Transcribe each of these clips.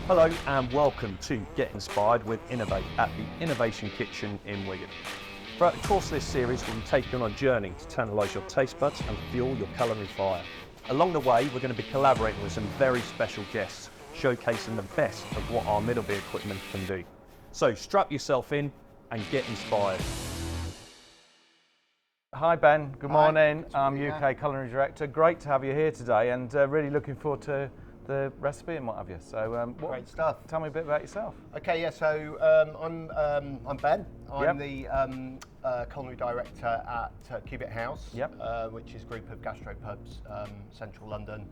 Hello and welcome to Get Inspired with Innovate at the Innovation Kitchen in Wigan. Throughout the course of this series, we'll take you on a journey to tantalize your taste buds and fuel your culinary fire. Along the way, we're going to be collaborating with some very special guests, showcasing the best of what our Middleby equipment can do. So strap yourself in and get inspired. Hi Ben, good morning. Hi. I'm UK Culinary Director. Great to have you here today and really looking forward to the recipe and what have you. So, Great stuff. Tell me a bit about yourself. Okay, yeah. So I'm Ben. I'm the culinary director at Cubic House, which is a group of gastropubs, central London,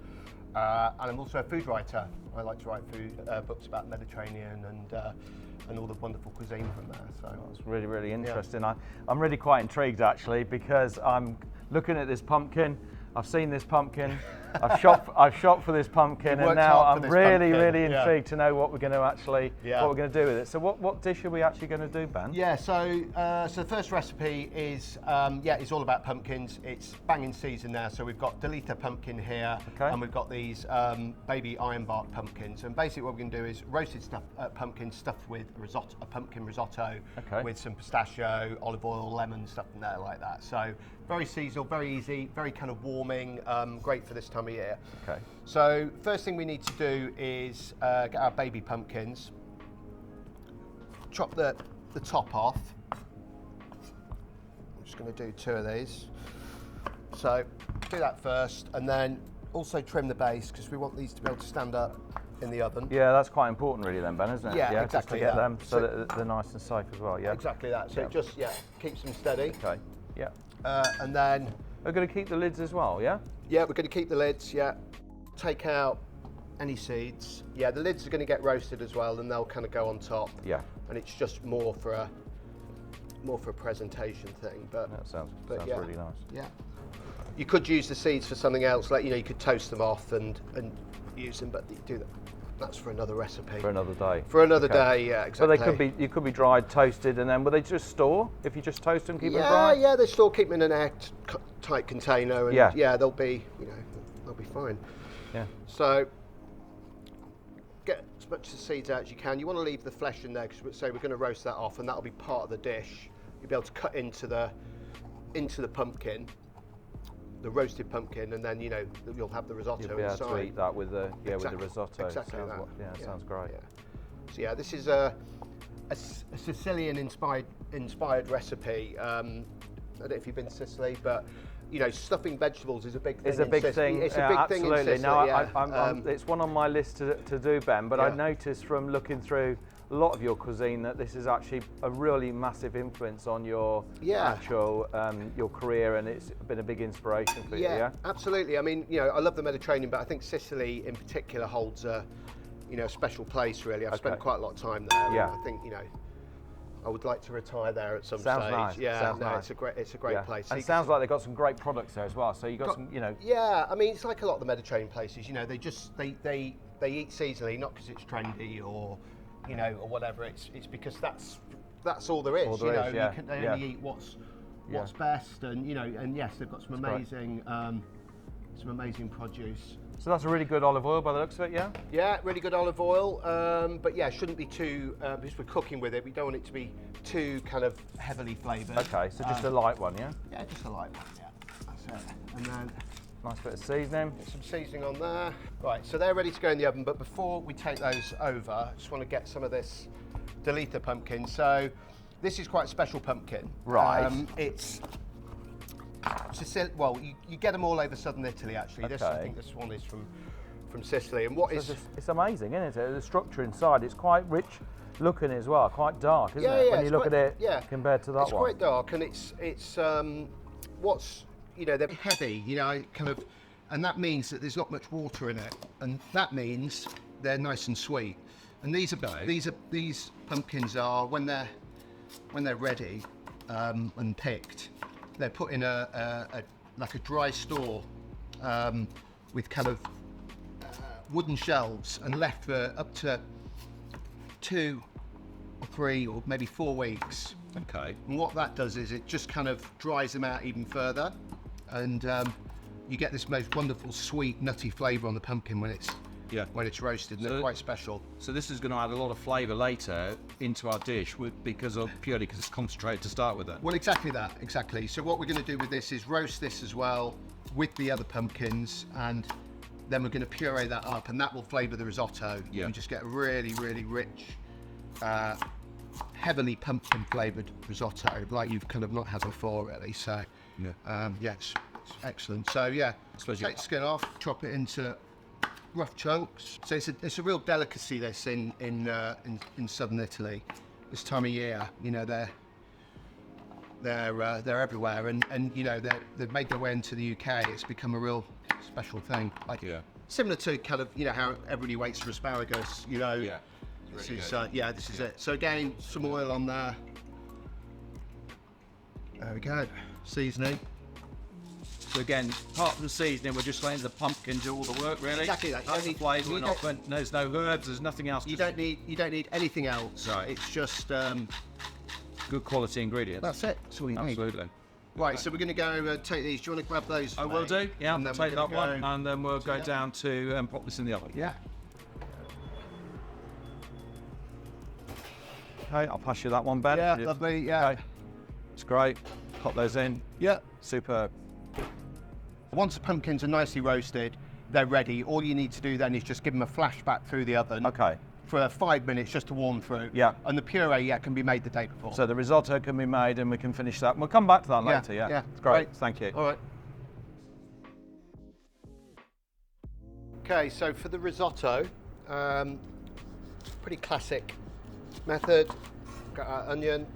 and I'm also a food writer. I like to write food books about the Mediterranean and all the wonderful cuisine from there. So it's really, really interesting. I'm really quite intrigued actually because I'm looking at this pumpkin. I've seen this pumpkin. I've shopped for this pumpkin, and now I'm really intrigued to know what we're going to what we're going to do with it. So what dish are we actually going to do, Ben? Yeah, so the first recipe is it's all about pumpkins. It's banging season now. So we've got Delica pumpkin here, and we've got these baby ironbark pumpkins. And basically what we're going to do is roasted pumpkin stuffed with a pumpkin risotto with some pistachio, olive oil, lemon, stuff in there like that. So very seasonal, very easy, very kind of warming, great for this time of year. Okay. So first thing we need to do is get our baby pumpkins, chop the top off. I'm just going to do 2 of these. So do that first, and then also trim the base because we want these to be able to stand up in the oven. Yeah, that's quite important really then, Ben, isn't it? Yeah, exactly. Just to get them so that they're nice and safe as well, yeah? Exactly that. So it just keeps them steady. Okay, yeah. And then we're going to keep the lids as well, yeah? Yeah, we're going to keep the lids, Take out any seeds. Yeah, the lids are going to get roasted as well, and they'll kind of go on top. Yeah. And it's just more for a presentation thing. But that sounds really nice. Yeah. You could use the seeds for something else, like you could toast them off and use them, but you do that. That's for another recipe. For another day. For another day, yeah, exactly. So you could be dried, toasted, and then will they just store if you just toast them, keep them dry? Yeah, they store, keep them in an airtight container, and they'll be, they'll be fine. Yeah. So get as much of the seeds out as you can. You want to leave the flesh in there because we're going to roast that off, and that'll be part of the dish. You'll be able to cut into the pumpkin, the roasted pumpkin, and then you'll have the risotto You'll be able inside. to eat that with the with the risotto. Exactly that. Yeah, sounds great. Yeah. So this is a Sicilian inspired recipe. I don't know if you've been to Sicily, but stuffing vegetables is a big thing. It's a big thing. It's a big thing in Sicily. Now, it's one on my list to do, Ben. But I noticed from looking through a lot of your cuisine that this is actually a really massive influence on your actual your career, and it's been a big inspiration for you. Yeah, absolutely. I mean, I love the Mediterranean, but I think Sicily in particular holds a special place. Really, I've spent quite a lot of time there. Yeah, I think I would like to retire there at some stage. Nice. Yeah, nice. It's a great place. And it sounds like they've got some great products there as well. So you got some, Yeah, I mean, it's like a lot of the Mediterranean places. They just they eat seasonally, not because it's trendy or or whatever. It's because that's all there is. They only eat what's best, and and yes, they've got some amazing produce. So that's a really good olive oil by the looks of it, yeah? Yeah, really good olive oil, but shouldn't be too, because we're cooking with it, we don't want it to be too kind of heavily flavoured. Okay, so just a light one, yeah? Yeah, just a light one, that's it. And then nice bit of seasoning. Get some seasoning on there. Right, so they're ready to go in the oven, but before we take those over, I just want to get some of this Delica pumpkin. So this is quite a special pumpkin. Right. It's Sicily. Well, you get them all over southern Italy actually. Okay. I think this one is from Sicily. And it's amazing, isn't it? The structure inside, it's quite rich looking as well, quite dark, isn't it? When you look at it compared to that one. It's quite dark, and it's they're heavy, kind of, and that means that there's not much water in it, and that means they're nice and sweet. And these pumpkins are when they're ready and picked, they're put in a dry store with kind of wooden shelves and left for up to 2 or 3 or maybe 4 weeks. Okay. And what that does is it just kind of dries them out even further, and you get this most wonderful sweet nutty flavour on the pumpkin when when it's roasted, and they're quite special. So this is going to add a lot of flavour later into our dish purely because it's concentrated to start with. Well, exactly that, exactly. So what we're going to do with this is roast this as well with the other pumpkins, and then we're going to puree that up, and that will flavour the risotto. Yeah. We just get a really, really rich, heavily pumpkin flavoured risotto, like you've kind of not had before, really. So, it's excellent. So yeah, take the skin off, chop it into rough chunks. So it's a real delicacy, this in southern Italy. This time of year, you know, they're everywhere, and you know they've made their way into the UK. It's become a real special thing. Similar to kind of, you know, how everybody waits for asparagus. You know, this is it. So again, some oil on there. There we go. Seasoning. So again, apart from the seasoning, we're just letting the pumpkin do all the work, really. Exactly that. That's the flavour. There's no herbs. There's nothing else. You don't need anything else. Right. It's just good quality ingredients. that's it. That's all you need. Absolutely. Right. So we're going to go take these. Do you want to grab those? I will do. Yeah. And then Take we're that gonna one, and then we'll go down to pop this in the oven. Yeah. Okay. I'll pass you that one, Ben. Yeah. Lovely. Yeah. Okay. It's great. Pop those in. Yeah. Superb. Once the pumpkins are nicely roasted, they're ready. All you need to do then is just give them a flash back through the oven. Okay. For 5 minutes just to warm through. Yeah. And the puree, can be made the day before. So the risotto can be made, and we can finish that. We'll come back to that later. Yeah. Yeah. It's great. Right. Thank you. All right. Okay, so for the risotto, pretty classic method. Got our onion,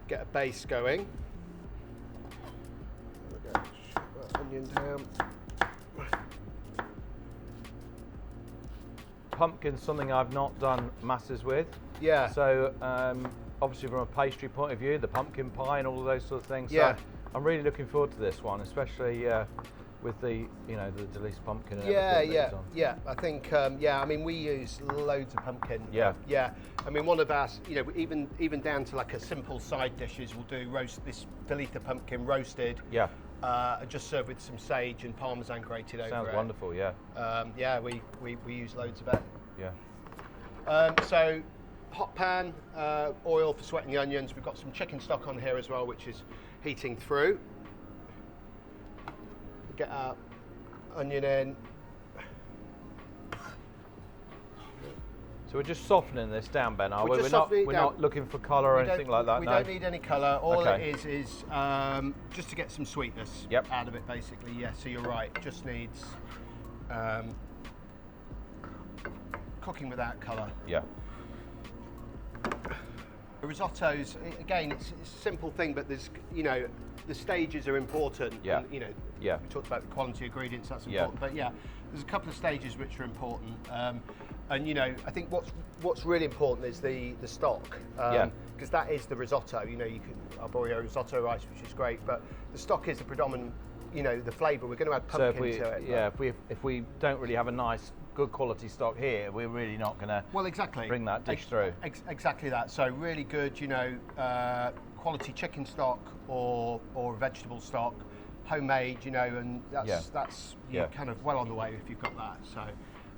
get a base going. There we go. Shove that onion down. Pumpkin's something I've not done masses with. Yeah. So obviously from a pastry point of view, the pumpkin pie and all of those sort of things. Yeah. So I'm really looking forward to this one, especially with the the Delica pumpkin. And Yeah. I think I mean, we use loads of pumpkin. Yeah. Yeah. I mean, one of us, even down to like a simple side dishes, we'll do this Delica pumpkin roasted. Yeah. Just served with some sage and parmesan grated over it. Sounds wonderful. Yeah. We use loads of it. Yeah. So hot pan, oil for sweating the onions. We've got some chicken stock on here as well, which is heating through. Get our onion in. So we're just softening this down, Ben, are we? We're not looking for colour or anything like that. We don't need any colour. All Okay. it is just to get some sweetness out of it, basically. Yeah. So you're right. It just needs cooking without colour. Yeah. The risottos, again, it's a simple thing, but there's, the stages are important. Yeah. And, Yeah. we talked about the quality of ingredients, that's important. But yeah, there's a couple of stages which are important. And I think what's really important is the stock. Because that is the risotto. You can Arborio risotto rice, which is great, but the stock is the predominant, the flavour. We're going to add pumpkin to it. Yeah, if we don't really have a nice, good quality stock here, we're really not going to bring that dish through. Exactly that. So really good, quality chicken stock or vegetable stock, homemade, and that's kind of well on the way if you've got that. So,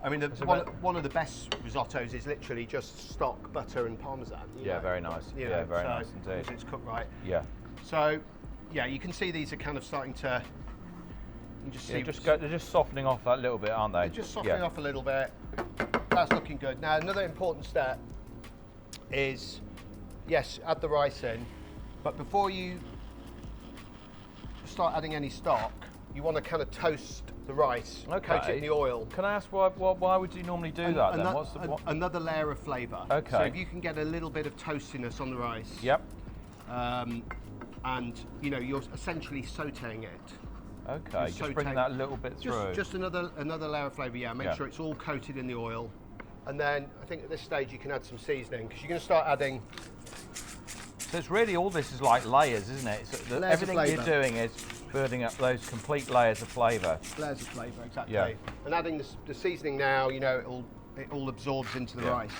I mean, one of the best risottos is literally just stock, butter, and parmesan. Very nice. Very nice indeed. Because it's cooked right. Yeah. So, you can see these are kind of starting to. You just see. They're just softening off that little bit, aren't they? They're just softening off a little bit. That's looking good. Now, another important step is, yes, add the rice in, but before you start adding any stock, you want to kind of toast the rice, coat it in the oil. Can I ask why would you normally do that then? What's another layer of flavour. Okay. So if you can get a little bit of toastiness on the rice. Yep. And you're essentially sautéing it. Okay, just bring that a little bit through. Just another layer of flavour, Make sure it's all coated in the oil. And then I think at this stage you can add some seasoning, because you're going to start adding. So it's really, all this is like layers, isn't it? So everything you're doing is building up those complete layers of flavour. Layers of flavour, exactly. Yeah. And adding the seasoning now, it all absorbs into the rice.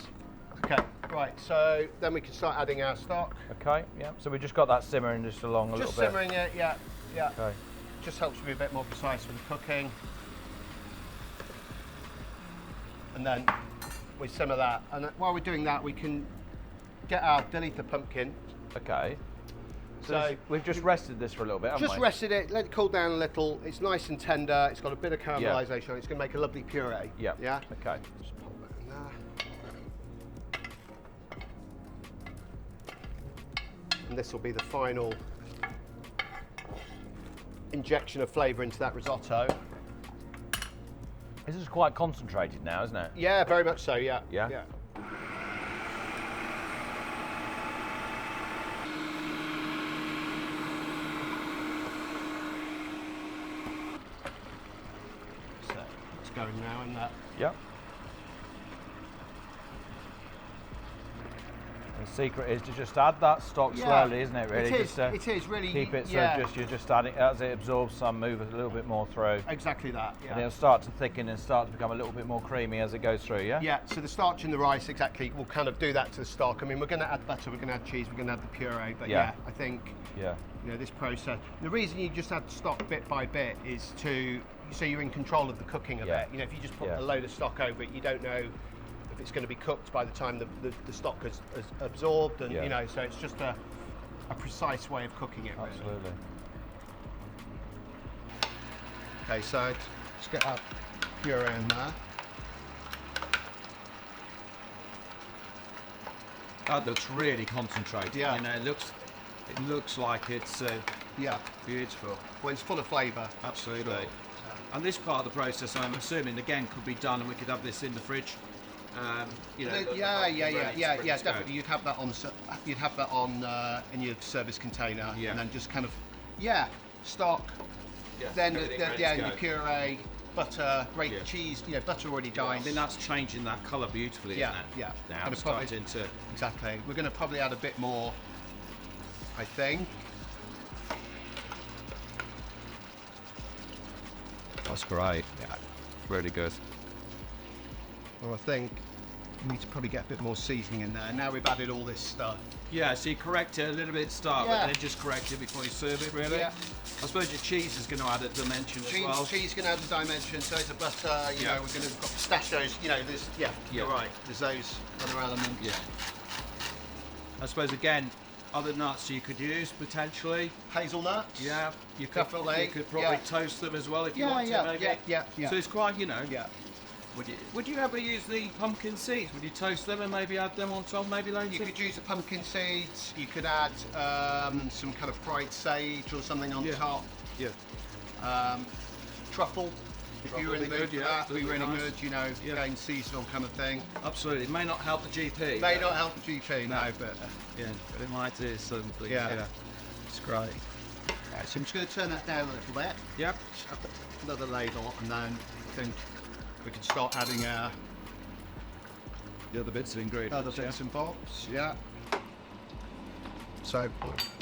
Okay, right, so then we can start adding our stock. Okay, yeah. So we just got that simmering just along a little bit. Just simmering it, yeah. Okay. Just helps me be a bit more precise with the cooking. and then we simmer that. And while we're doing that, we can get our Delica pumpkin. Okay. So we've just rested this for a little bit, haven't we? Just rested it, let it cool down a little. It's nice and tender. It's got a bit of caramelisation on it. It's going to make a lovely puree. Yeah. Yeah. Okay. Just pop that in there. And this will be the final injection of flavour into that risotto. This is quite concentrated now, isn't it? Yeah, very much so. Yeah. Yeah? Yeah. So it's going now in that. Yep. The secret is to just add that stock slowly, isn't it? Really, it is really. Keep it so yeah. you're just adding as it absorbs some, move it a little bit more through, Exactly that. Yeah. and it'll start to thicken and start to become a little bit more creamy as it goes through. Yeah. Yeah, so the starch in the rice exactly will kind of do that to the stock. I mean, we're going to add butter, we're going to add cheese, we're going to add the puree, but Yeah. I think Yeah. this process. The reason you just add stock bit by bit is so you're in control of the cooking of Yeah. it. If you just put Yeah. a load of stock over it, you don't know if it's going to be cooked by the time the stock has absorbed, and Yeah. so it's just a precise way of cooking it. Really. Absolutely. Okay, so let's get our puree in there. That looks really concentrated. Yeah. It looks like it's Yeah, beautiful. well, it's full of flavour. Absolutely. And this part of the process, I'm assuming, again, could be done, and we could have this in the fridge. Yeah, definitely. You'd have that on in your service container, Yeah. and then just kind of stock. Yeah, Then everything ready to your go. puree, butter, grated Yeah. cheese. Butter already I dined. think that's changing that colour beautifully, Yeah, isn't it? yeah. Now Gonna it's probably- starting to... Exactly. We're going to probably add a bit more, I think. That's great. Yeah. Really good. Well, I think we need to probably get a bit more seasoning in there. Now we've added all this stuff. Yeah, so you correct it a little bit at the start, Yeah. but then just correct it before you serve it, really. Yeah. I suppose your cheese is going to add a dimension as well. Cheese going to add the dimension. So it's a butter. Yeah. We're going to got pistachios. There's You're right. There's those other elements. Yeah. I suppose, again, other nuts you could use, potentially. Hazelnuts. Yeah, you could, Definitely, you could probably yeah. toast them as well if you Yeah, want yeah, to, maybe. yeah. So it's quite, Yeah. Would you ever use the pumpkin seeds? Would you toast them and maybe add them on top, maybe later? You could use the pumpkin seeds. You could add some kind of fried sage or something on Yeah. top. Yeah. Truffle. If you were in the Truffle mood would be for good, that, be yeah, really nice. good. Yeah. Again, seasonal kind of thing. Absolutely. It may not help the GP. May not help the GP, no, but Yeah, but it might do something. yeah, it's great. Right, so I'm just going to turn that down a little bit. Yep. Just have another ladle, and then I think we can start adding our The other bits of ingredients. other bits and bobs. Yeah. So,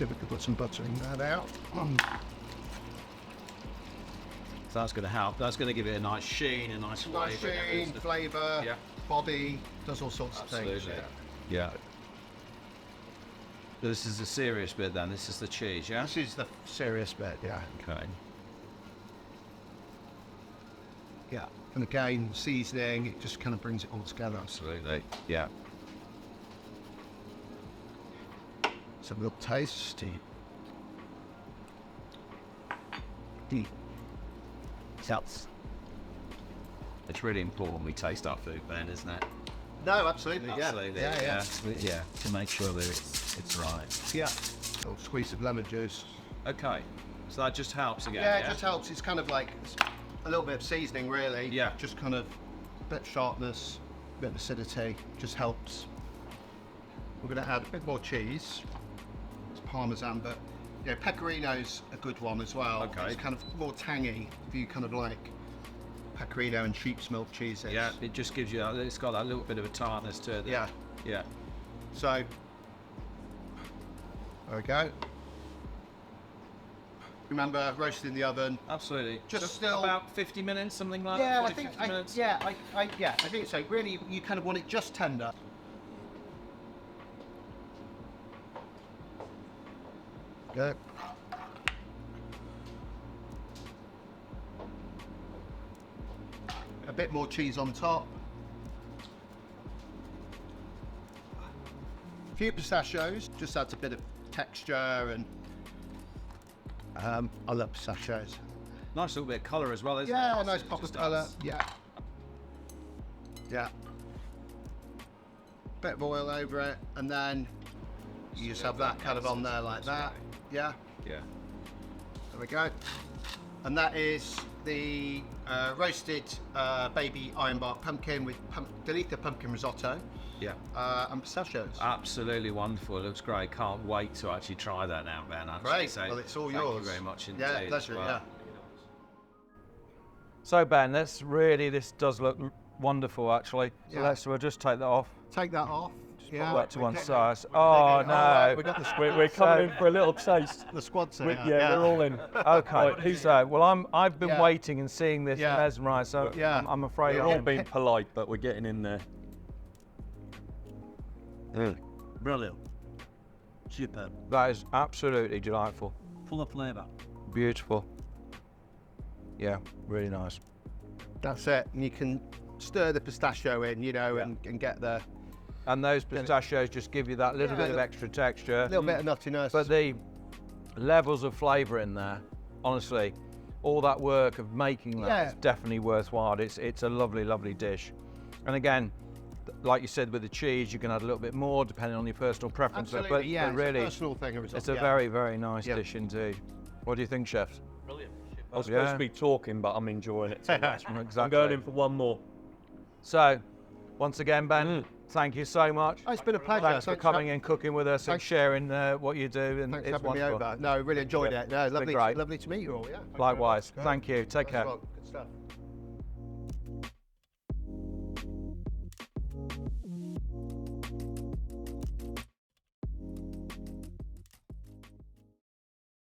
we could put some butter in that out. So that's going to help. That's going to give it a nice sheen, a nice flavour. Nice sheen, flavour, Yeah. body, does all sorts of things. Absolutely. Yeah. So this is the serious bit then. This is the cheese, yeah? This is the serious bit, yeah. Okay. Yeah. And again, seasoning, it just kind of brings it all together. Absolutely. Yeah. Let's have a little taste. Helps. It's really important we taste our food, Ben, isn't it? No, absolutely, Absolutely. Yeah. To make sure that it's right. Yeah. A little squeeze of lemon juice. Okay. So that just helps again. Yeah, it just helps. It's kind of like a little bit of seasoning, really. Yeah. Just kind of a bit of sharpness, a bit of acidity, just helps. We're going to add a bit more cheese. It's Parmesan, but pecorino's a good one as well. Okay. It's kind of more tangy if you kind of like pecorino and sheep's milk cheeses. Yeah, it just gives you, it's got that little bit of a tartness to it. Yeah. Yeah. So, there we go. Remember, roasted in the oven. Absolutely. Just still- about 50 minutes, something like Yeah, that. I 40, think. 50 minutes. I think so. Really, you kind of want it just tender. Go. A bit more cheese on top. A few pistachios, just adds a bit of texture, and I love pistachios. Nice little bit of colour as well, isn't it? Yeah, nice pop of colour. Yeah. Yeah. Bit of oil over it, and then you just have that kind of on there like that. Yeah. Yeah. There we go. And that is the roasted baby ironbark pumpkin with Delica pumpkin risotto. Yeah. And pistachios. Absolutely wonderful. It looks great. Can't wait to actually try that now, Ben. Great. Well, it's all yours. Thank you very much indeed. Yeah, pleasure. Yeah. So Ben, this does look wonderful actually. So Yeah. we'll just take that off. Take that off. Yeah. Put that to one Okay. side. Oh no. We got the We're coming in for a little taste. the squad's here. Yeah, we're all in. Okay. So, well, I've been Yeah. waiting and seeing this Yeah. mesmerised. So Yeah. I'm afraid We're I'm all being polite, but we're getting in there. Brilliant. Superb. That is absolutely delightful. Full of flavour. Beautiful. Yeah, really nice. That's it. And you can stir the pistachio in, you know, and get the And those pistachios just give you that little bit of extra texture. little bit of nuttiness. But the levels of flavour in there, honestly, all that work of making that is definitely worthwhile. It's a lovely, lovely dish. And again, like you said with the cheese, you can add a little bit more depending on your personal preference. Absolutely, But yeah. really, It's a personal thing. it's a very, very nice dish indeed. What do you think, chefs? Brilliant. I was supposed to be talking, but I'm enjoying it too much. I'm Exactly. going in for one more. So, once again, Ben, thank you so much. Oh, it's been a pleasure. Thanks for coming and cooking with us and Thanks. sharing what you do. And Thanks it's for having me wonderful. over. No, really enjoyed it. No, lovely, great. lovely to meet you all. Yeah. Likewise. Thank you. Take Thanks care. a lot. Good stuff.